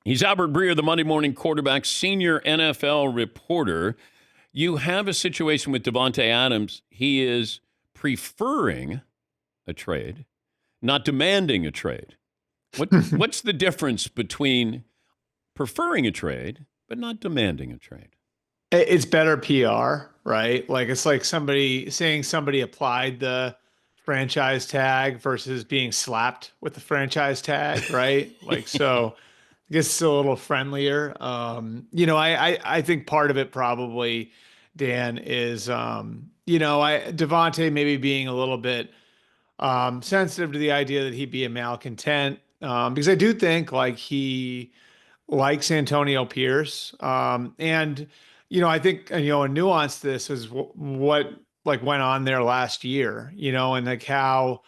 He's Albert Breer, the Monday Morning Quarterback senior NFL reporter. You have a situation with Davante Adams. He is preferring a trade, not demanding a trade. What's the difference between preferring a trade but not demanding a trade? It's better PR, right? Like it's like somebody saying somebody applied the franchise tag versus being slapped with the franchise tag, right? Like so I guess it's a little friendlier. I think part of it probably, Dan, is I Devontae maybe being a little bit sensitive to the idea that he'd be a malcontent. Because I do think like he likes Antonio Pierce. I think, a nuance to this is what like went on there last year, and like how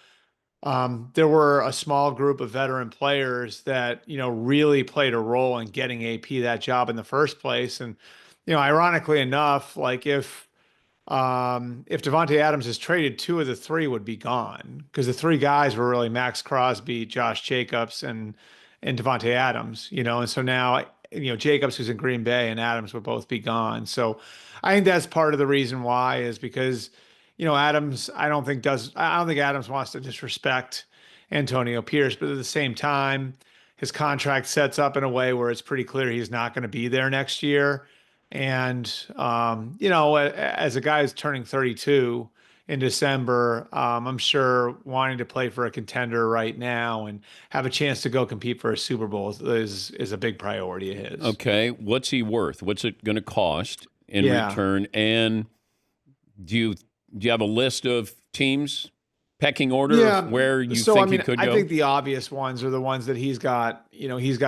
there were a small group of veteran players that, really played a role in getting AP that job in the first place. And, ironically enough, like if Devontae Adams is traded, two of the three would be gone because the three guys were really Max Crosby, Josh Jacobs, and Devontae Adams. And so now Jacobs, who's in Green Bay, and Adams would both be gone. So I think that's part of the reason why is because Adams. I don't think Adams wants to disrespect Antonio Pierce, but at the same time, his contract sets up in a way where it's pretty clear he's not going to be there next year. And, as a guy who's turning 32 in December, I'm sure wanting to play for a contender right now and have a chance to go compete for a Super Bowl is a big priority of his. Okay, what's he worth? What's it going to cost in Yeah. return? And do you do you have a list of teams, pecking order of Yeah. where you So, I think he mean, could I think go? the obvious ones are the ones that he's got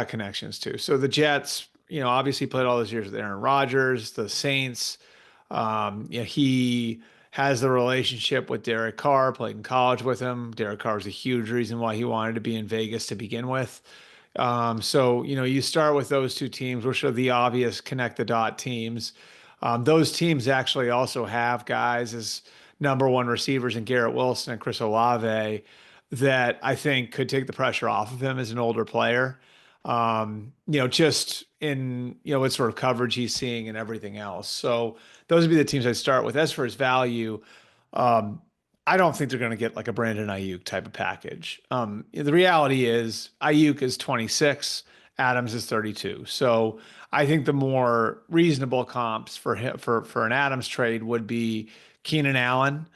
connections to. So the Jets, obviously played all those years with Aaron Rodgers, the Saints. He has the relationship with Derek Carr, played in college with him. Derek Carr was a huge reason why he wanted to be in Vegas to begin with. So, you start with those two teams, which are the obvious connect the dot teams. Those teams actually also have guys as number one receivers in Garrett Wilson and Chris Olave that I think could take the pressure off of him as an older player. Just in, what sort of coverage he's seeing and everything else. So those would be the teams I'd start with. As for his value, um, I don't think they're going to get like a Brandon Ayuk type of package. The reality is Ayuk is 26, Adams is 32. So I think the more reasonable comps for him, for an Adams trade would be Keenan Allen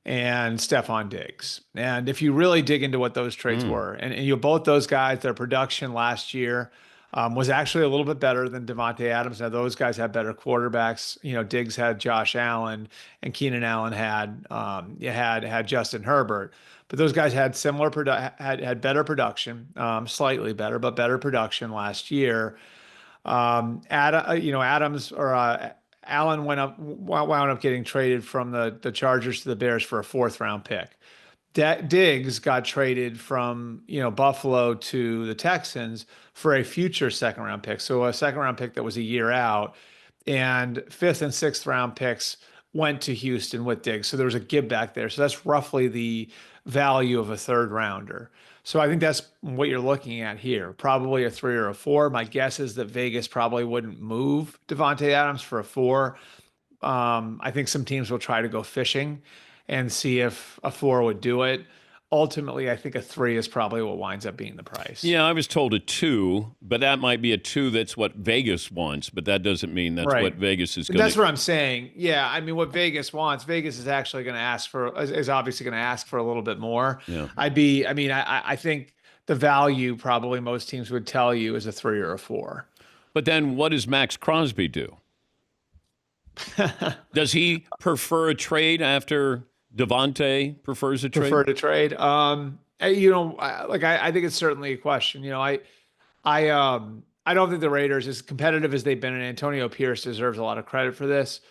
and Stephon Diggs. And if you really dig into what those trades Hmm. were, and both those guys, their production last year was actually a little bit better than Devontae Adams. Now those guys had better quarterbacks. Diggs had Josh Allen, and Keenan Allen had Justin Herbert. But those guys had had better production, slightly better, but better production last year. Adams or Allen wound up getting traded from the Chargers to the Bears for a fourth round pick. Diggs got traded from Buffalo to the Texans for a future second round pick, so a second round pick that was a year out, and fifth and sixth round picks went to Houston with Diggs. So there was a give back there. So that's roughly the value of a third rounder. So I think that's what you're looking at here. Probably a three or a four. My guess is that Vegas probably wouldn't move Devontae Adams for a four. I think some teams will try to go fishing and see if a four would do it. Ultimately, I think a three is probably what winds up being the price. Yeah, I was told a two, but that might be a two that's what Vegas wants, but that doesn't mean that's what Right. Vegas is And going to. that's what I'm saying. Yeah, I mean, what Vegas wants, Vegas is actually going to ask for, is obviously going to ask for a little bit more. Yeah. I think the value probably most teams would tell you is a three or a four. But then what does Max Crosby do? Does he prefer a trade after Devontae prefers a trade? Prefer to trade. I think it's certainly a question. I don't think the Raiders, as competitive as they've been, and Antonio Pierce deserves a lot of credit for this.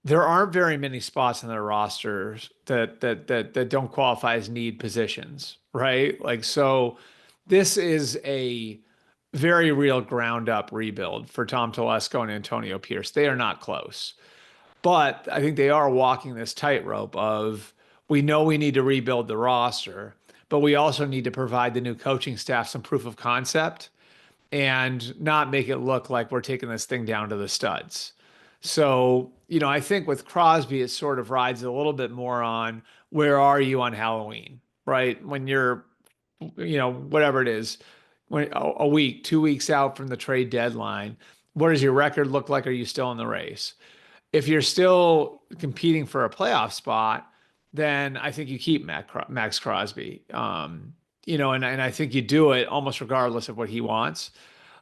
There aren't very many spots in their rosters that don't qualify as need positions, right? Like so, this is a very real ground up rebuild for Tom Telesco and Antonio Pierce. They are not close. But I think they are walking this tightrope of we know we need to rebuild the roster, but we also need to provide the new coaching staff some proof of concept. and not make it look like we're taking this thing down to the studs. So, I think with Crosby, it sort of rides a little bit more on where are you on Halloween, right? When you're, whatever it is, when a week, 2 weeks out from the trade deadline, what does your record look like? Are you still in the race? If you're still competing for a playoff spot, then I think you keep Max Crosby. And I think you do it almost regardless of what he wants.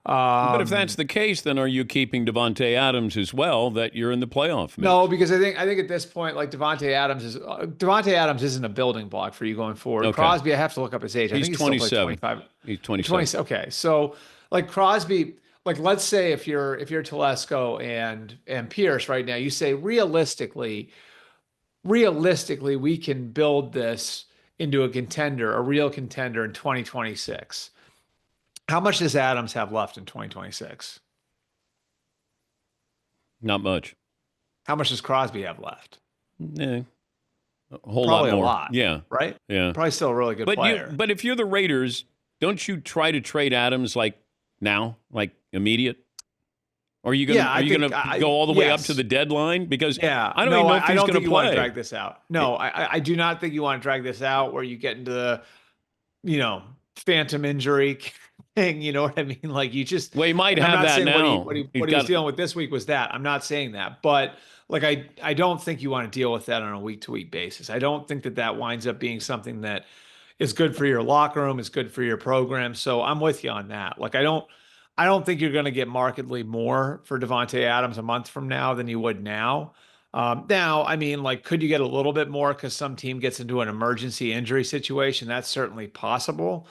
But if that's Um, the case, then are you keeping Devontae Adams as well, that you're in the playoff no, mix? because I think at this point, like Devontae Adams isn't a building block for you going forward. Okay. Crosby, I have to look up his age. I He's think he's still like 27. 25, He's 27. 20. Okay, so like Crosby, like let's say if you're Telesco and Pierce right now, you say realistically, we can build this into a contender, a real contender in 2026. How much does Adams have left in 2026? Not much. How much does Crosby have left? Eh, a whole lot Probably a more. lot, Yeah. right? Yeah. Probably still a really good player. But if you're the Raiders, don't you try to trade Adams like now, like immediate? Or are you gonna Yeah, are I you think gonna go all the way up to yes. the deadline? Because Yeah, I don't even no, know if I he's don't gonna think you want to play. drag this out. No, I do not think you want to drag this out where you get into the, you know, phantom injury thing. You know what I mean? Like you just, Well, he might and I'm have not that saying what he now. what he He's what he was got dealing with this week was that. I'm not saying that, but like I don't think you want to deal with that on a week to week basis. I don't think that winds up being something that is good for your locker room. It's good for your program. So I'm with you on that. Like I don't think you're going to get markedly more for Devonte Adams a month from now than you would now. Now, I mean, like, could you get a little bit more because some team gets into an emergency injury situation? That's certainly possible.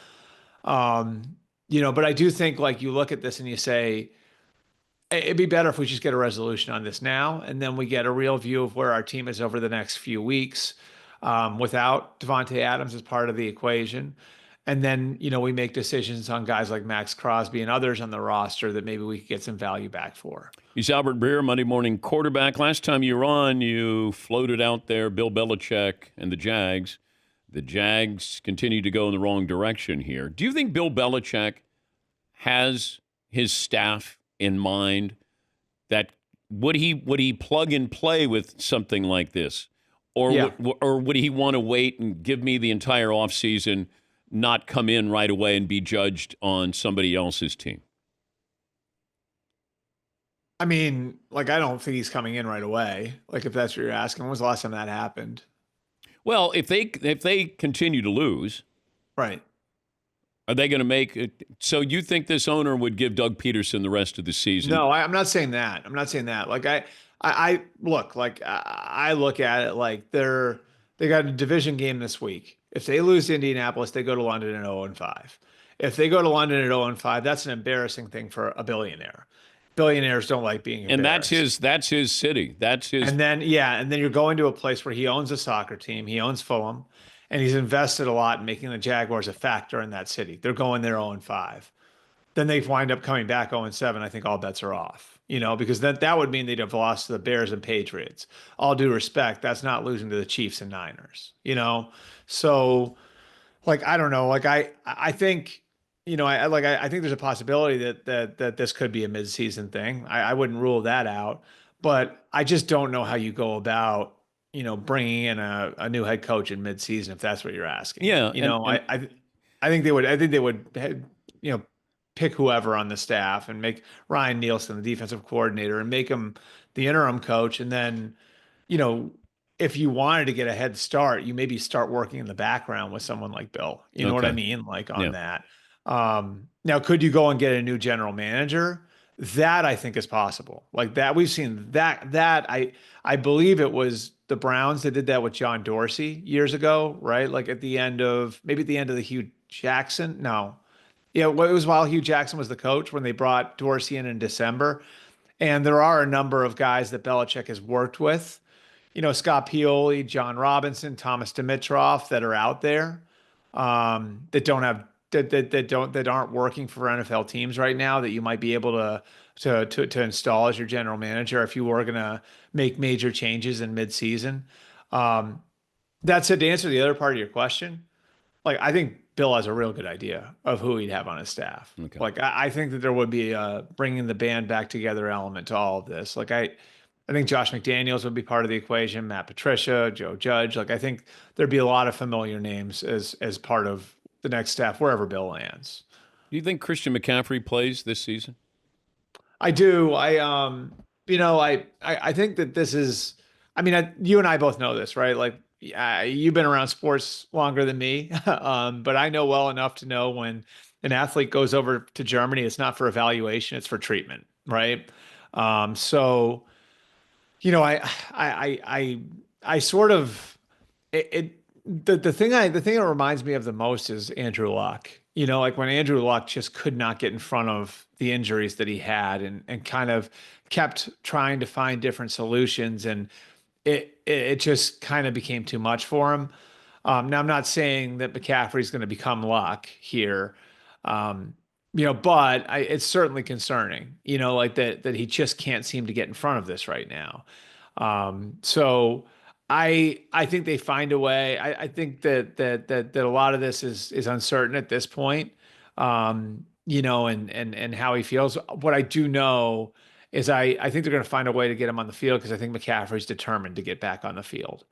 But I do think like you look at this and you say, it'd be better if we just get a resolution on this now, and then we get a real view of where our team is over the next few weeks, without Devonte Adams as part of the equation. And then, we make decisions on guys like Max Crosby and others on the roster that maybe we could get some value back for. He's Albert Breer, Monday morning quarterback. Last time you were on, you floated out there Bill Belichick and the Jags. The Jags continue to go in the wrong direction here. Do you think Bill Belichick has his staff in mind, that would he plug and play with something like this? Or Yeah. would he want to wait and give me the entire offseason, not come in right away and be judged on somebody else's team? I mean, like, I don't think he's coming in right away. Like, if that's what you're asking, when was the last time that happened? Well, if they continue to lose, Right. are they going to make it? So you think this owner would give Doug Peterson the rest of the season? No, I'm not saying that. I'm not saying that. Like I look like I look at it like they got a division game this week. If they lose to Indianapolis, they go to London at 0 and 5. If they go to London at 0 and 5, that's an embarrassing thing for a billionaire. Billionaires don't like being And that's embarrassed. his city. That's his. And then you're going to a place where he owns a soccer team. He owns Fulham, and he's invested a lot in making the Jaguars a factor in that city. They're going there 0 and 5. Then they wind up coming back 0 and 7. I think all bets are off, because that would mean they'd have lost to the Bears and Patriots. All due respect, that's not losing to the Chiefs and Niners. So like I don't know, like I think I think there's a possibility that this could be a midseason thing. I wouldn't rule that out, but I just don't know how you go about bringing in a new head coach in midseason if that's what you're asking. Yeah, I think they would pick whoever on the staff and make Ryan Nielsen the defensive coordinator and make him the interim coach. And then, you know, if you wanted to get a head start, you maybe start working in the background with someone like Bill. You know what I okay, mean? Like yeah. on that. Now, could you go and get a new general manager? That I think is possible. Like that, we've seen that I believe it was the Browns that did that with John Dorsey years ago, right? Like maybe at the end of the Hugh Jackson. No, yeah, well, it was while Hugh Jackson was the coach when they brought Dorsey in December. And there are a number of guys that Belichick has worked with, Scott Pioli, John Robinson, Thomas Dimitroff that are out there, that don't have that aren't working for NFL teams right now that you might be able to install as your general manager if you were going to make major changes in midseason. That said, to answer the other part of your question, like I think Bill has a real good idea of who he'd have on his staff. Okay. Like I think that there would be a bringing the band back together element to all of this. I think Josh McDaniels would be part of the equation, Matt Patricia, Joe Judge. Like I think there'd be a lot of familiar names as part of the next staff wherever Bill lands. Do you think Christian McCaffrey plays this season? I do. I think that this is. I mean, you and I both know this, right? Like, you've been around sports longer than me, but I know well enough to know when an athlete goes over to Germany, it's not for evaluation, it's for treatment, right? So I sort of it the thing that reminds me of the most is Andrew Luck. Like when Andrew Luck just could not get in front of the injuries that he had and kind of kept trying to find different solutions and it just kind of became too much for him. Now I'm not saying that McCaffrey's going to become Luck here. Um, but it's certainly concerning, like that he just can't seem to get in front of this right now. So I think they find a way. I think that a lot of this is uncertain at this point. And how he feels. What I do know is I think they're going to find a way to get him on the field because I think McCaffrey's determined to get back on the field.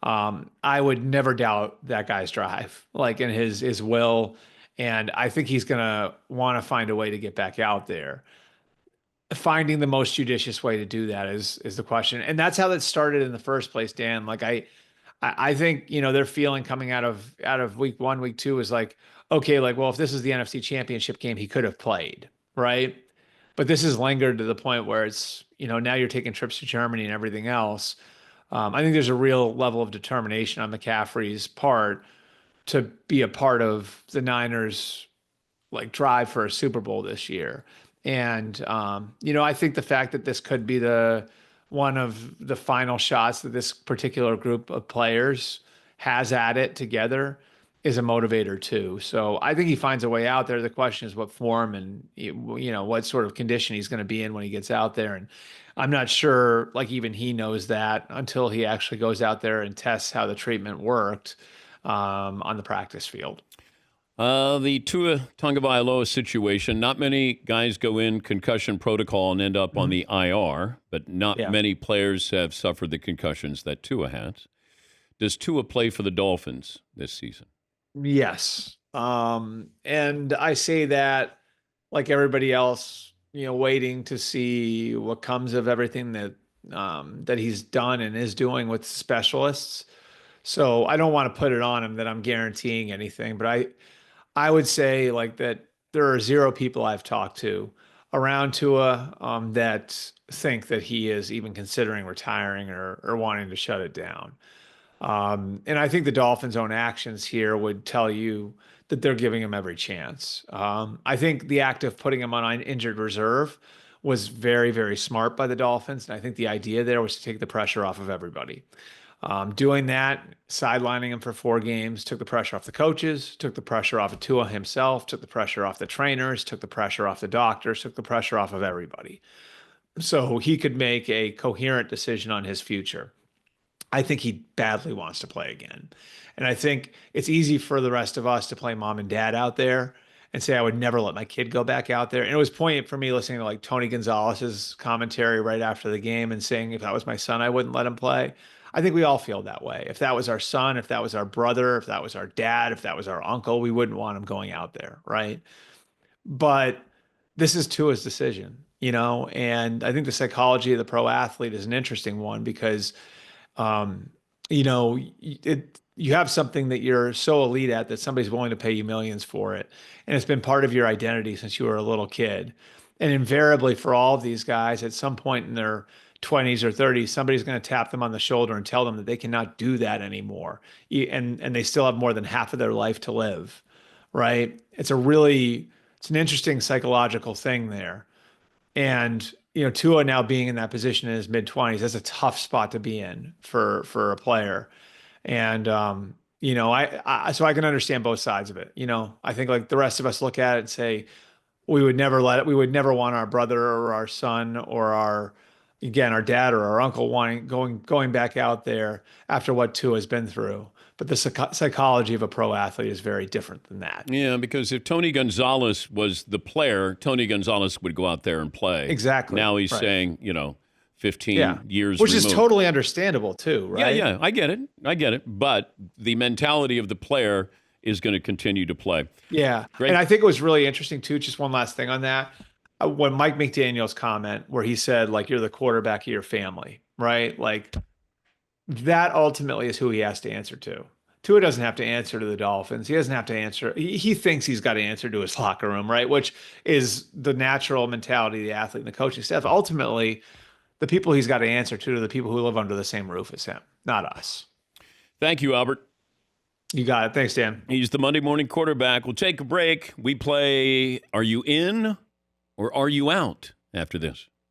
I would never doubt that guy's drive, like in his will, and I think he's going to want to find a way to get back out there. Finding the most judicious way to do that is the question, and that's how that started in the first place, Dan. Like I think their feeling coming out of week one, week two is like, okay, like well, if this is the NFC Championship game, he could have played, right? But this has lingered to the point where it's now you're taking trips to Germany and everything else. I think there's a real level of determination on McCaffrey's part to be a part of the Niners like drive for a Super Bowl this year. And I think the fact that this could be the one of the final shots that this particular group of players has at it together is a motivator too. So I think he finds a way out there. The question is what form and what sort of condition he's going to be in when he gets out there. And I'm not sure, like even he knows that until he actually goes out there and tests how the treatment worked on the practice field. The Tua Tagovailoa situation. Not many guys go in concussion protocol and end up on Mhm. the IR, but not Yeah. many players have suffered the concussions that Tua has. Does Tua play for the Dolphins this season? Yes. And I say that like everybody else, waiting to see what comes of everything that he's done and is doing with specialists. So I don't want to put it on him that I'm guaranteeing anything, but I would say like that there are zero people I've talked to around Tua that think that he is even considering retiring or wanting to shut it down. And I think the Dolphins' own actions here would tell you that they're giving him every chance. I think the act of putting him on an injured reserve was very, very smart by the Dolphins. And I think the idea there was to take the pressure off of everybody. Doing that, sidelining him for 4 games, took the pressure off the coaches, took the pressure off of Tua himself, took the pressure off the trainers, took the pressure off the doctors, took the pressure off of everybody. So he could make a coherent decision on his future. I think he badly wants to play again. And I think it's easy for the rest of us to play mom and dad out there and say, I would never let my kid go back out there. And it was poignant for me listening to like Tony Gonzalez's commentary right after the game and saying, if that was my son, I wouldn't let him play. I think we all feel that way. If that was our son, if that was our brother, if that was our dad, if that was our uncle, we wouldn't want him going out there. Right. But this is Tua's decision, and I think the psychology of the pro athlete is an interesting one because um, you have something that you're so elite at that somebody's willing to pay you millions for it. And it's been part of your identity since you were a little kid. And invariably for all of these guys, at some point in their 20s or 30s, somebody's going to tap them on the shoulder and tell them that they cannot do that anymore. And they still have more than half of their life to live, right? It's an interesting psychological thing there. And Tua now being in that position in his mid 20s, that's a tough spot to be in for a player. And so I can understand both sides of it. I think like the rest of us look at it and say we would never want our brother or our son or our dad or our uncle wanting going back out there after what Tua has been through. but the psychology of a pro athlete is very different than that. Yeah, because if Tony Gonzalez was the player, Tony Gonzalez would go out there and play. Exactly. Now he's Right. saying, 15 Yeah. years Which removed. is totally understandable too, right? Yeah, I get it. But the mentality of the player is going to continue to play. Yeah. Great. And I think it was really interesting too, just one last thing on that. When Mike McDaniel's comment where he said, like, you're the quarterback of your family, right? Like, that ultimately is who he has to answer to. Tua doesn't have to answer to the Dolphins. He doesn't have to answer. He thinks he's got to answer to his locker room, right? Which is the natural mentality of the athlete and the coaching staff. Ultimately, the people he's got to answer to are the people who live under the same roof as him, not us. Thank you, Albert. You got it. Thanks, Dan. He's the Monday morning quarterback. We'll take a break. We play Are You In or Are You Out after this?